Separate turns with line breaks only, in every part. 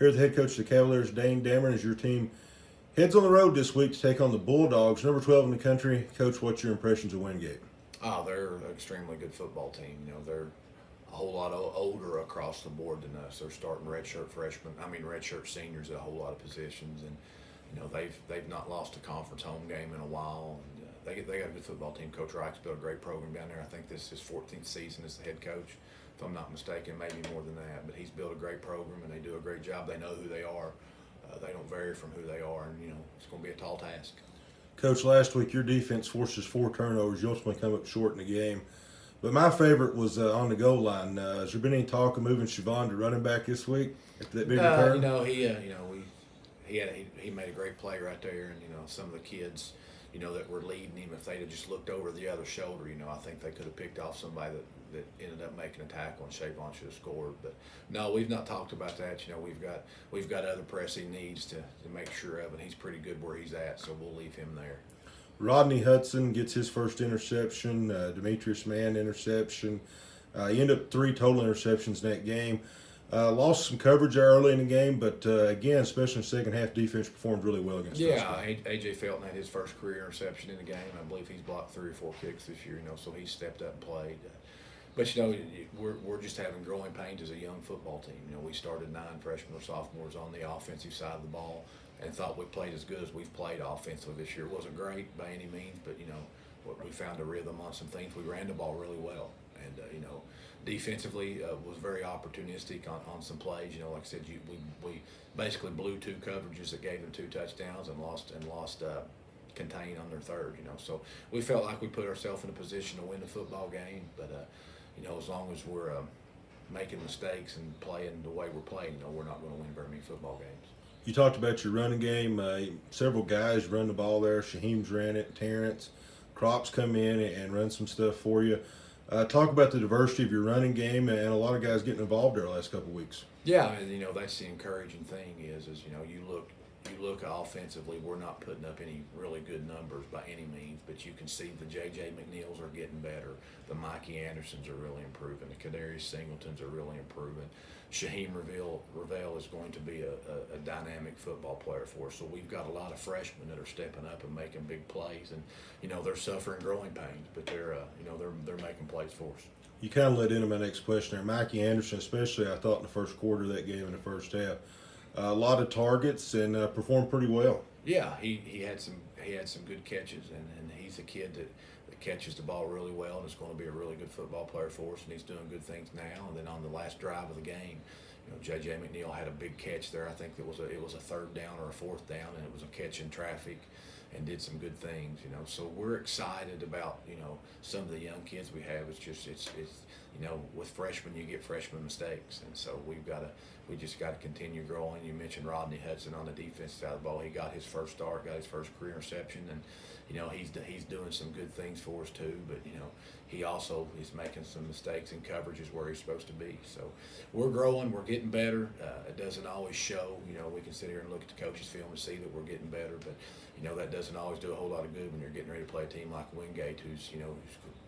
Here, the head coach of the Cavaliers, Dane Damron, as your team heads on the road this week to take on the Bulldogs, number 12 in the country. Coach, what's your impressions of Wingate?
Oh, they're an extremely good football team. They're a whole lot older across the board than us. They're starting redshirt seniors at a whole lot of positions, and they've not lost a conference home game in a while. And they got a good football team. Coach Reich's built a great program down there. I think this is his 14th season as the head coach, if I'm not mistaken, maybe more than that. But he's built a great program, and they do a great job. They know who they are. They don't vary from who they are, and it's going to be a tall task.
Coach, last week your defense forces 4 turnovers. You ultimately come up short in the game. But my favorite was on the goal line. Has there been any talk of moving Siobhan to running back this week after that big return?
He made a great play right there, and some of the kids, that were leading him, if they'd have just looked over the other shoulder, I think they could have picked off somebody that ended up making a tackle, and Siobhan should have scored. But no, we've not talked about that. We've got other pressing needs to make sure of, and he's pretty good where he's at, so we'll leave him there.
Rodney Hudson gets his first interception. Demetrius Mann interception. He ended up 3 total interceptions in that game. Lost some coverage early in the game, but again, especially in the second half, defense performed really well against us.
Yeah, A.J. Felton had his first career interception in the game. I believe he's blocked 3 or 4 kicks this year, so he's stepped up and played. But, we're just having growing pains as a young football team. We started 9 freshmen or sophomores on the offensive side of the ball and thought we played as good as we've played offensively this year. It wasn't great by any means, but, we found a rhythm on some things. We ran the ball really well. And, defensively was very opportunistic on some plays. Like I said, we basically blew 2 coverages that gave them 2 touchdowns and lost contain on their third. So we felt like we put ourselves in a position to win the football game. But as long as we're making mistakes and playing the way we're playing, we're not going to win very many football games.
You talked about your running game. Several guys run the ball there. Shaheem's ran it. Terrence. Crops come in and run some stuff for you. Talk about the diversity of your running game and a lot of guys getting involved there the last couple of weeks.
Yeah, and that's the encouraging thing is you look offensively, we're not putting up any really good numbers by any means, but you can see the J.J. McNeils are getting better. The Mikey Andersons are really improving. The Kadarius Singletons are really improving. Shaheem Ravel is going to be a dynamic football player for us. So we've got a lot of freshmen that are stepping up and making big plays, and they're suffering growing pains, but they're making plays for us.
You kind of led into my next question there. Mikey Anderson, especially, I thought in the first quarter of that game, in the first half, a lot of targets and performed pretty well.
Yeah, he had some good catches, and he's a kid that catches the ball really well and is going to be a really good football player for us, and he's doing good things now. And then on the last drive of the game, J.J. McNeil had a big catch there. I think it was a 3rd down or a 4th down, and it was a catch in traffic, and did some good things. So we're excited about some of the young kids we have. It's with freshmen you get freshman mistakes, and so we just got to continue growing. You mentioned Rodney Hudson on the defense side of the ball. He got his first start, got his first career interception, and he's doing some good things for us too. But he also is making some mistakes in coverages where he's supposed to be. So we're growing, we're getting better. It doesn't always show. We can sit here and look at the coach's film and see that we're getting better, but that doesn't always do a whole lot of good when you're getting ready to play a team like Wingate, who's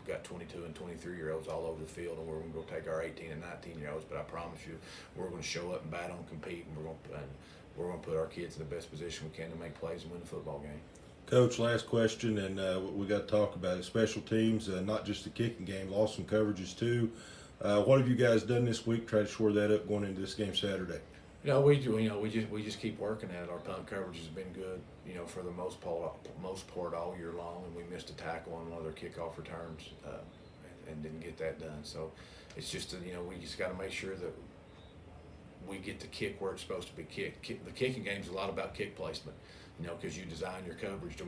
got 22 and 23-year-olds all over the field, and we're going to go take our 18 and 19-year-olds. But I promise you, we're going to show up and battle and compete, and we're going to put our kids in the best position we can to make plays and win the football game.
Coach, last question, and we got to talk about it. Special teams, not just the kicking game, lost some coverages too. What have you guys done this week to try to shore that up going into this game Saturday?
We just keep working at it. Our punt coverage has been good, for the most part all year long, and we missed a tackle on one of their kickoff returns and didn't get that done. So it's just we just got to make sure that we get the kick where it's supposed to be kicked. The kicking game is a lot about kick placement, because you design your coverage to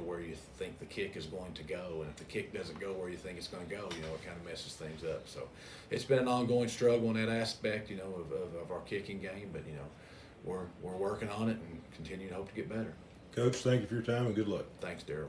where you think the kick is going to go, and if the kick doesn't go where you think it's going to go, it kind of messes things up. So it's been an ongoing struggle in that aspect, of our kicking game, but we're working on it and continue to hope to get better.
Coach, thank you for your time and good luck.
Thanks, Daryl.